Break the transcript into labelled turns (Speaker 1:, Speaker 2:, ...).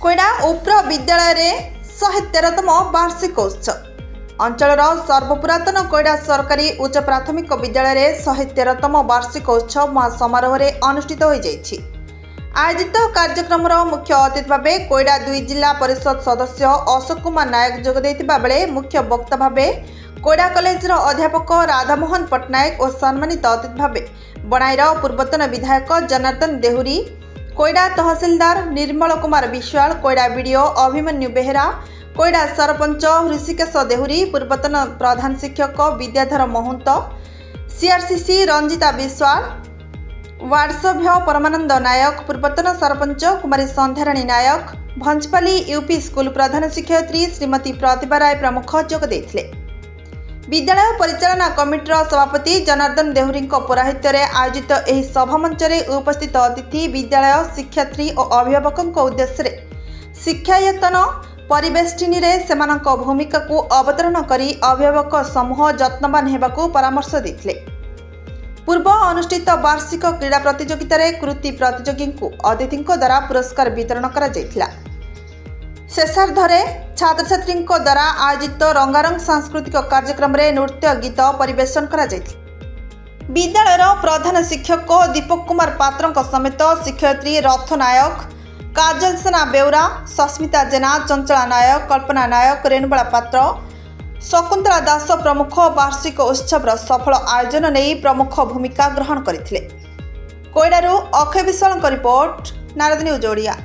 Speaker 1: कोइडा उप्र विद्यालय रे 113तम वार्षिक उत्सव। अंचल सर्वपुरातन कोइडा सरकारी उच्च प्राथमिक विद्यालय रे 113तम वार्षिक उत्सव महासमारोह रे अनुष्ठित हो जाइछि। आयोजित कार्यक्रम मुख्य अतिथि भाव कोइडा 2 जिला परिषद सदस्य अशोक कुमार नायक जोग देथिबा बेले मुख्य वक्ता भाव कोइडा कॉलेज अध्यापक राधामोहन पट्टनायक और सम्मानित अतिथि भाव बणाईर पूर्वतन विधायक जनार्दन देहुरी, कोइडा तहसीलदार निर्मल कुमार विश्वाल, कोइडा बीडीओ अभिमन्यु बेहेरा, कोइडा सरपंच ऋषिकेश देहुरी, पूर्वतन प्रधान शिक्षक विद्याधर महंत, सीआरसीसी रंजिता विश्वाल, वार्ड सभ्य परमानंद नायक, पूर्वतन सरपंच कुमारी संध्याराणी नायक, भंजपाली यूपी स्कूल प्रधान शिक्षयित्री श्रीमती प्रतिभा राय प्रमुख जोग देथिले। विद्यालय परिचालना कमिटीर सभापति जनार्दन देहुरी पौराहित्य आयोजित एही सभा मंच रे उपस्थित अतिथि विद्यालय शिक्षार्थी और अभिभावक उद्देश्य शिक्षायतन परिवेष्टिनी रे सेमानक भूमिका को अवतरण करी अभिभावक समूह जत्नवान हेबाकू परामर्श देथिले। पूर्व अनुष्ठित वार्षिक क्रीड़ा प्रतियोगिता रे कृति प्रतियोगी को अतिथि द्वारा पुरस्कार वितरण करा जायथिला। शेषार्धरे छात्र छात्री द्वारा आयोजित रंगारंग सांस्कृतिक कार्यक्रम रे नृत्य गीत परिवेशन करा जायथिला। विद्यालयर प्रधान शिक्षक दीपक कुमार पात्र समेत शिक्षयित्री रथ नायक, काजल सेना बेउरा, सस्मिता जेना, चंचला नायक, कल्पना नायक, रेणुबाला पात्र, शकुंतला दास प्रमुख वार्षिक उत्सव सफल आयोजन नहीं प्रमुख भूमिका ग्रहण करथिले। कोइडारू अक्षय विश्वाल रिपोर्ट, नारद न्यूज ओडिया।